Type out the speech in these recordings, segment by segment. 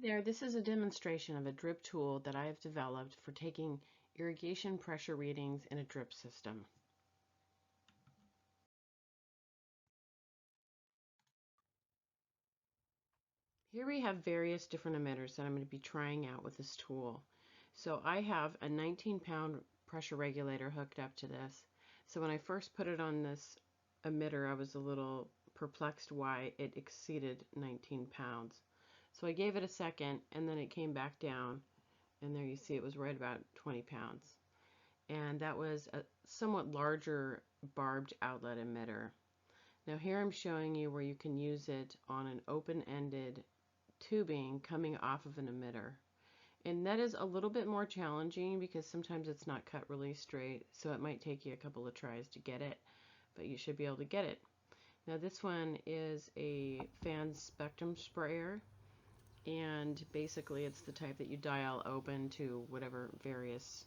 There, this is a demonstration of a drip tool that I have developed for taking irrigation pressure readings in a drip system. Here we have various different emitters that I'm going to be trying out with this tool. So I have a 19-pound pressure regulator hooked up to this. So when I first put it on this emitter, I was a little perplexed why it exceeded 19 pounds. So I gave it a second and then it came back down, and there you see it was right about 20 pounds. And that was a somewhat larger barbed outlet emitter. Now here I'm showing you where you can use it on an open-ended tubing coming off of an emitter. And that is a little bit more challenging because sometimes it's not cut really straight, so it might take you a couple of tries to get it, but you should be able to get it. Now this one is a fan spectrum sprayer, and basically it's the type that you dial open to whatever various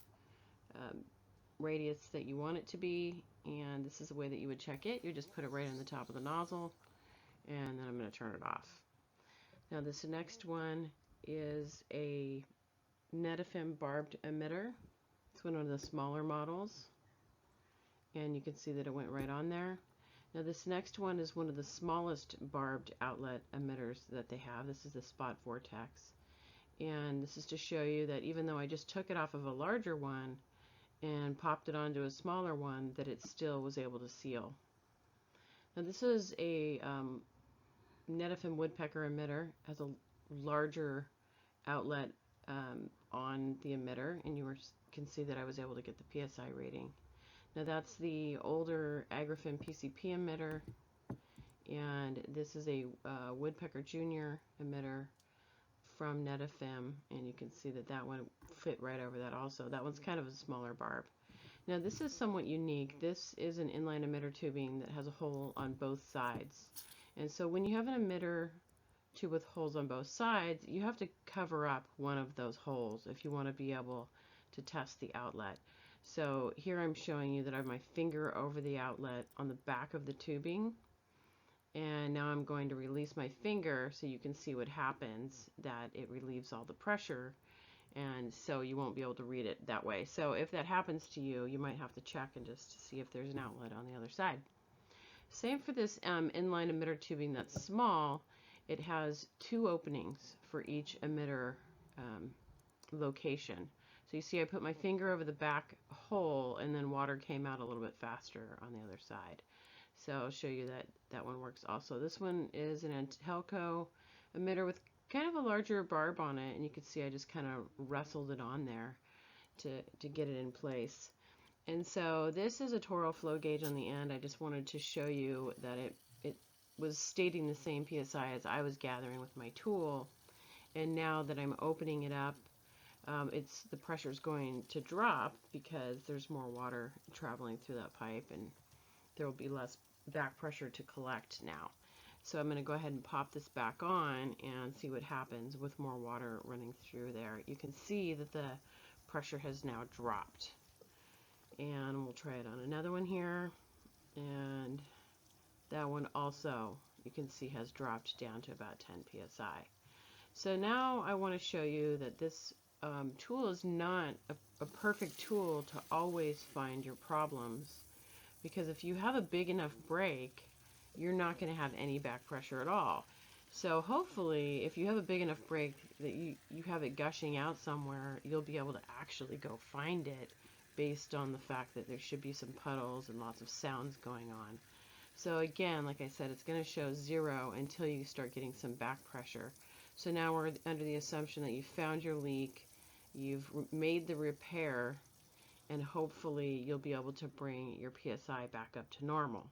radius that you want it to be, and this is the way that you would check it. You just put it right on the top of the nozzle, and then I'm going to turn it off. Now this next one is a Netfilm barbed emitter. It's one of the smaller models, and you can see that it went right on there. Now this next one is one of the smallest barbed outlet emitters that they have. This is the Spot Vortex, and this is to show you that even though I just took it off of a larger one and popped it onto a smaller one, that it still was able to seal. Now this is a Netfilm Woodpecker emitter. It has a larger outlet on the emitter, and you can see that I was able to get the PSI rating. Now that's the older Agrifin PCP emitter, and this is a Woodpecker Junior emitter from Netfilm, and you can see that that one fit right over that also. That one's kind of a smaller barb. Now this is somewhat unique. This is an inline emitter tubing that has a hole on both sides. And so when you have an emitter tube with holes on both sides, you have to cover up one of those holes if you want to be able to test the outlet. So here I'm showing you that I have my finger over the outlet on the back of the tubing, and now I'm going to release my finger so you can see what happens, that it relieves all the pressure, and so you won't be able to read it that way. So if that happens to you, you might have to check and just see if there's an outlet on the other side. Same for this inline emitter tubing that's small. It has two openings for each emitter location. So you see I put my finger over the back hole, and then water came out a little bit faster on the other side. So I'll show you that that one works also. This one is an Untitled emitter with kind of a larger barb on it, and you can see I just kind of wrestled it on there to get it in place. And so this is a Toro flow gauge on the end. I just wanted to show you that it was stating the same PSI as I was gathering with my tool, and now that I'm opening it up, the pressure is going to drop because there's more water traveling through that pipe, and there will be less back pressure to collect now. So I'm going to go ahead and pop this back on and see what happens with more water running through there. You can see that the pressure has now dropped. And we'll try it on another one here, and that one also, you can see, has dropped down to about 10 psi. So now I want to show you that this tool is not a perfect tool to always find your problems, because if you have a big enough break, you're not going to have any back pressure at all. So hopefully, if you have a big enough break that you have it gushing out somewhere, you'll be able to actually go find it based on the fact that there should be some puddles and lots of sounds going on. So again, like I said, it's going to show 0 until you start getting some back pressure. So now we're under the assumption that you found your leak, you've made the repair, and hopefully you'll be able to bring your PSI back up to normal.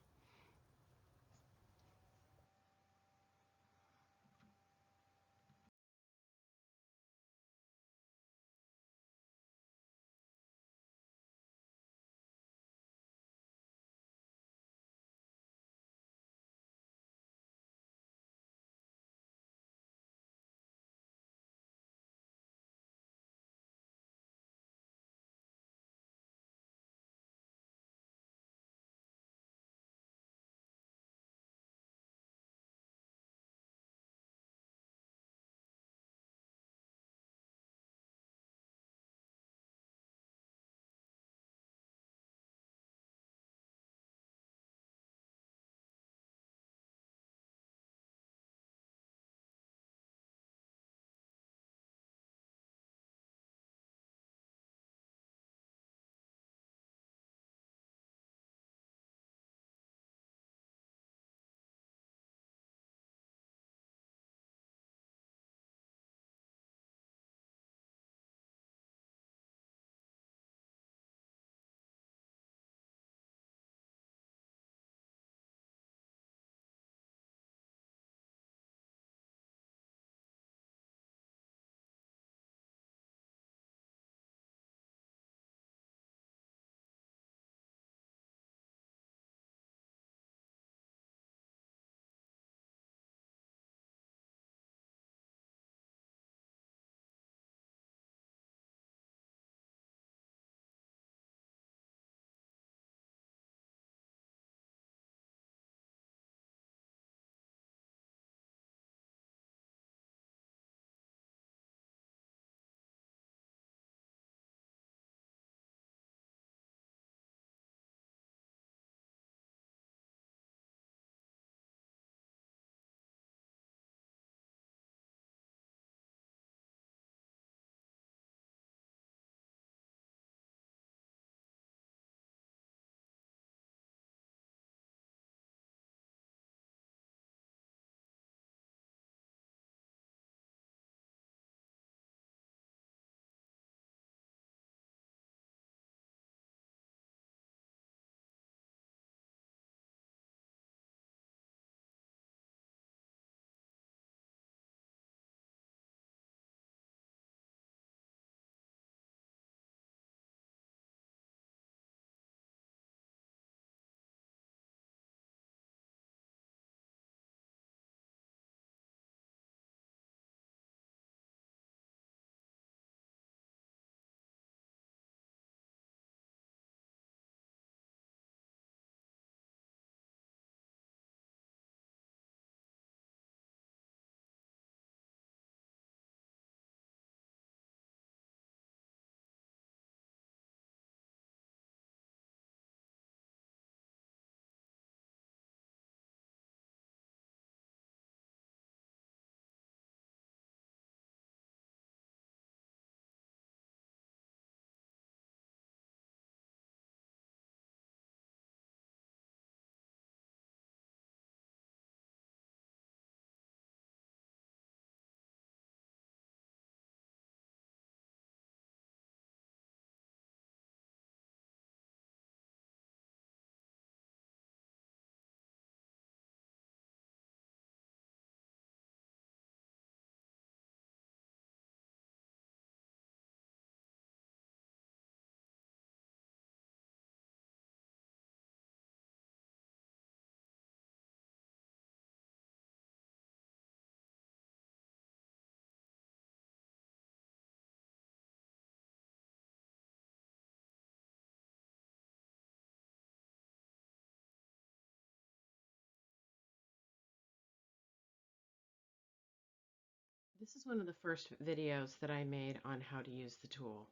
This is one of the first videos that I made on how to use the tool.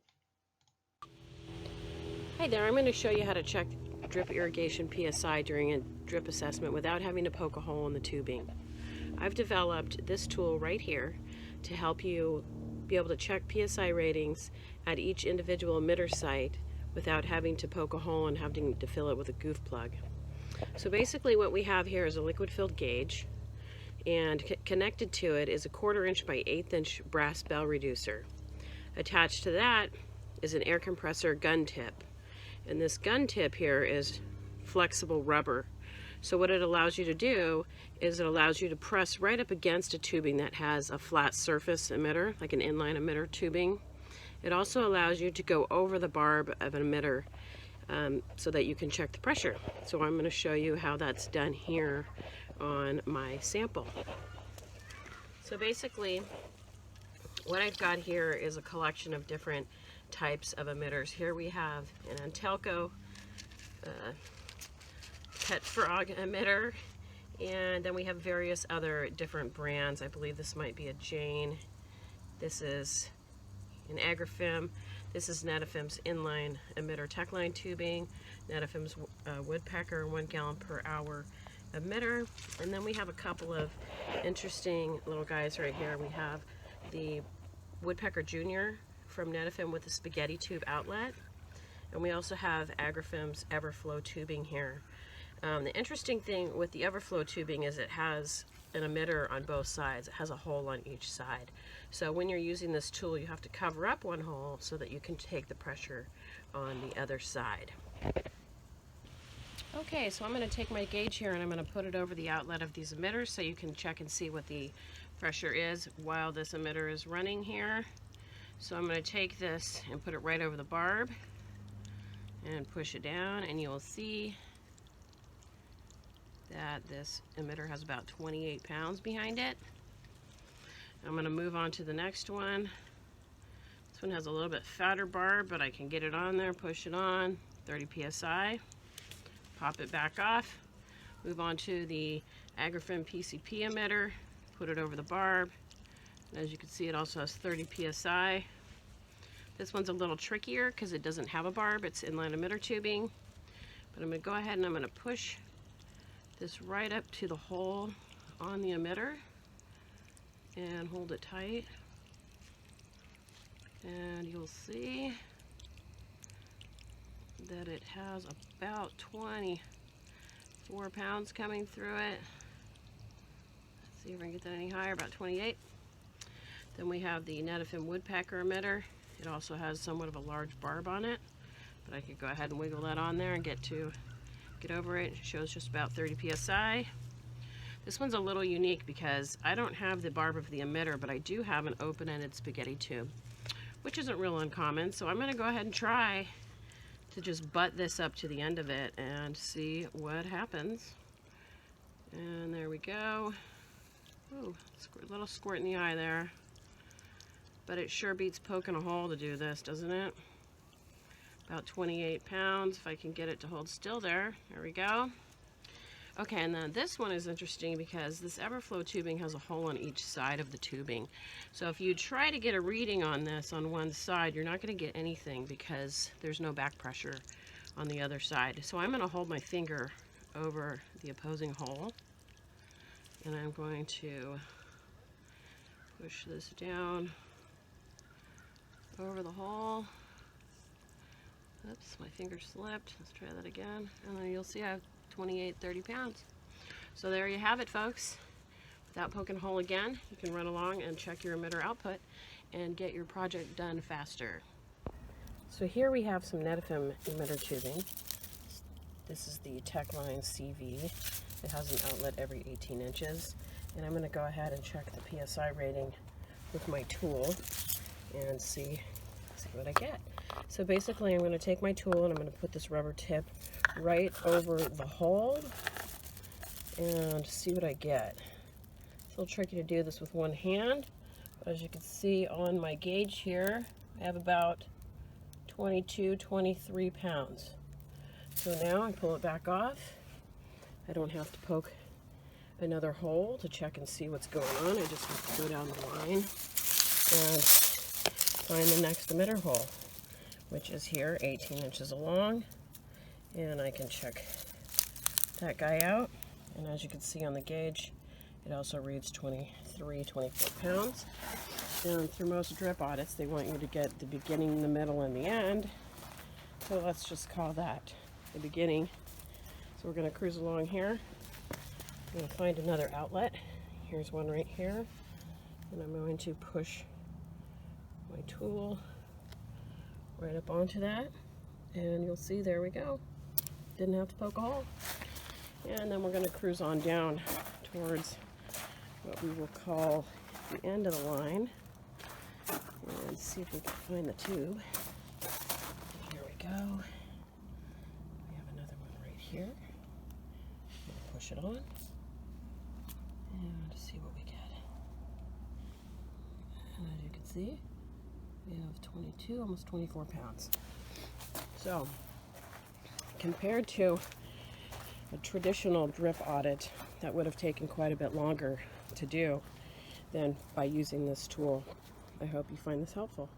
Hi there, I'm going to show you how to check drip irrigation PSI during a drip assessment without having to poke a hole in the tubing. I've developed this tool right here to help you be able to check PSI ratings at each individual emitter site without having to poke a hole and having to fill it with a goof plug. So basically what we have here is a liquid filled gauge, and connected to it is a 1/4 inch by 1/8 inch brass bell reducer. Attached to that is an air compressor gun tip, and this gun tip here is flexible rubber. So what it allows you to do is it allows you to press right up against a tubing that has a flat surface emitter, like an inline emitter tubing. It also allows you to go over the barb of an emitter so that you can check the pressure. So I'm going to show you how that's done here on my sample. So basically what I've got here is a collection of different types of emitters. Here we have an Untitled pet frog emitter, and then we have various other different brands. I believe this might be a Jane. This is an Agrifem. This is Netfilm's inline emitter tech line tubing, Netfilm's Woodpecker 1 gallon per hour emitter, and then we have a couple of interesting little guys right here. We have the Woodpecker Junior from Netfilm with the spaghetti tube outlet, and we also have Agrifem's Everflow tubing here. The interesting thing with the Everflow tubing is it has an emitter on both sides. It has a hole on each side. So when you're using this tool, you have to cover up one hole so that you can take the pressure on the other side. Okay, so I'm going to take my gauge here and I'm going to put it over the outlet of these emitters so you can check and see what the pressure is while this emitter is running here. So I'm going to take this and put it right over the barb and push it down, and you'll see that this emitter has about 28 pounds behind it. I'm going to move on to the next one. This one has a little bit fatter barb, but I can get it on there, push it on, 30 PSI, pop it back off, move on to the Agrifem PCP emitter, put it over the barb. And as you can see, it also has 30 PSI. This one's a little trickier because it doesn't have a barb, it's inline emitter tubing. But I'm going to go ahead and I'm going to push this right up to the hole on the emitter and hold it tight, and you'll see that it has about 24 pounds coming through it. Let's see if I can get that any higher, about 28. Then we have the Netfilm Woodpecker emitter. It also has somewhat of a large barb on it, but I could go ahead and wiggle that on there and get over it. It shows just about 30 PSI. This one's a little unique because I don't have the barb of the emitter, but I do have an open-ended spaghetti tube, which isn't real uncommon. So I'm going to go ahead and try to just butt this up to the end of it and see what happens. And there we go. Ooh, a little squirt in the eye there. But it sure beats poking a hole to do this, doesn't it? About 28 pounds, if I can get it to hold still there. There we go. Okay, and then this one is interesting because this Everflow tubing has a hole on each side of the tubing. So if you try to get a reading on this on one side, you're not going to get anything because there's no back pressure on the other side. So I'm going to hold my finger over the opposing hole, and I'm going to push this down over the hole. Oops, my finger slipped. Let's try that again. And then you'll see I have 28, 30 pounds. So there you have it, folks. Without poking a hole again, you can run along and check your emitter output and get your project done faster. So here we have some Netfilm emitter tubing. This is the Techline CV. It has an outlet every 18 inches. And I'm going to go ahead and check the PSI rating with my tool and see what I get. So basically I'm going to take my tool and I'm going to put this rubber tip right over the hole and see what I get. It's a little tricky to do this with one hand, but as you can see on my gauge here, I have about 22, 23 pounds. So now I pull it back off. I don't have to poke another hole to check and see what's going on. I just have to go down the line and find the next emitter hole, which is here, 18 inches along. And I can check that guy out. And as you can see on the gauge, it also reads 23, 24 pounds. And through most drip audits, they want you to get the beginning, the middle, and the end. So let's just call that the beginning. So we're going to cruise along here. I'm going to find another outlet. Here's one right here. And I'm going to push my tool right up onto that. And you'll see, there we go. Didn't have to poke a hole. And then we're going to cruise on down towards what we will call the end of the line. And see if we can find the tube. Here we go. We have another one right here. We'll push it on. And see what we get. And as you can see, we have 22, almost 24 pounds. So, compared to a traditional drip audit, that would have taken quite a bit longer to do than by using this tool. I hope you find this helpful.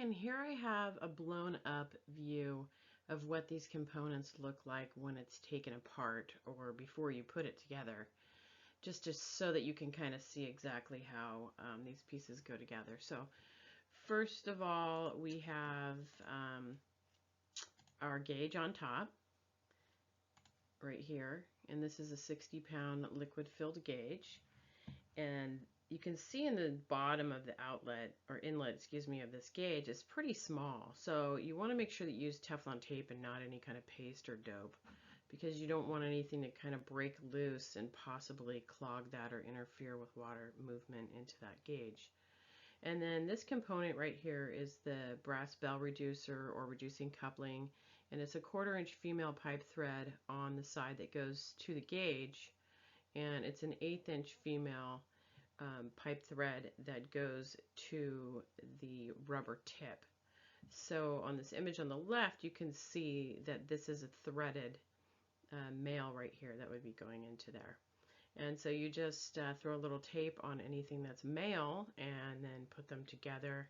And here I have a blown up view of what these components look like when it's taken apart or before you put it together, just so that you can kind of see exactly how these pieces go together. So first of all, we have our gauge on top right here, and this is a 60-pound liquid filled gauge, and you can see in the bottom of the outlet or inlet, excuse me, of this gauge is pretty small. So you want to make sure that you use Teflon tape and not any kind of paste or dope, because you don't want anything to kind of break loose and possibly clog that or interfere with water movement into that gauge. And then this component right here is the brass bell reducer or reducing coupling, and it's a 1/4 inch female pipe thread on the side that goes to the gauge, and it's an 1/8 inch female pipe thread that goes to the rubber tip. So on this image on the left, you can see that this is a threaded male right here that would be going into there. And so you just throw a little tape on anything that's male and then put them together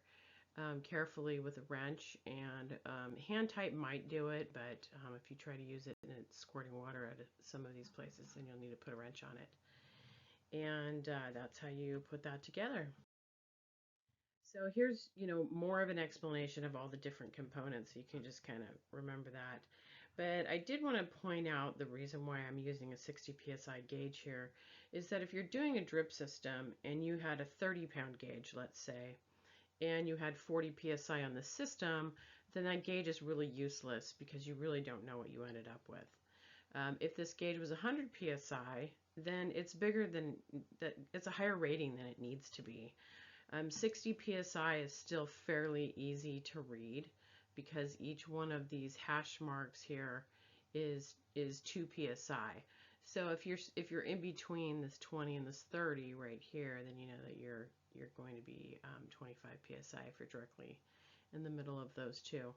carefully with a wrench. And hand tight might do it, but if you try to use it and it's squirting water out of some of these places, then you'll need to put a wrench on it. And that's how you put that together. So here's, more of an explanation of all the different components, so you can just kind of remember that. But I did want to point out the reason why I'm using a 60 PSI gauge here is that if you're doing a drip system and you had a 30-pound gauge, let's say, and you had 40 PSI on the system, then that gauge is really useless because you really don't know what you ended up with. If this gauge was 100 PSI, then it's bigger than that. It's a higher rating than it needs to be. 60 PSI is still fairly easy to read because each one of these hash marks here is 2 PSI. So if you're in between this 20 and this 30 right here, then you know that you're going to be 25 PSI if you're directly in the middle of those two.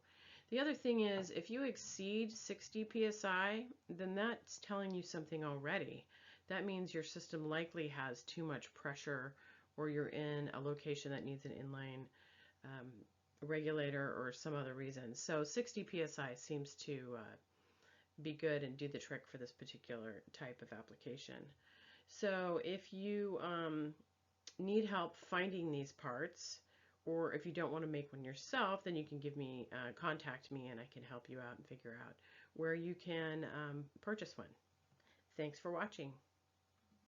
The other thing is, if you exceed 60 PSI, then that's telling you something already. That means your system likely has too much pressure, or you're in a location that needs an inline regulator or some other reason. So 60 PSI seems to be good and do the trick for this particular type of application. So if you need help finding these parts, or if you don't want to make one yourself, then you can contact me and I can help you out and figure out where you can purchase one. Thanks for watching.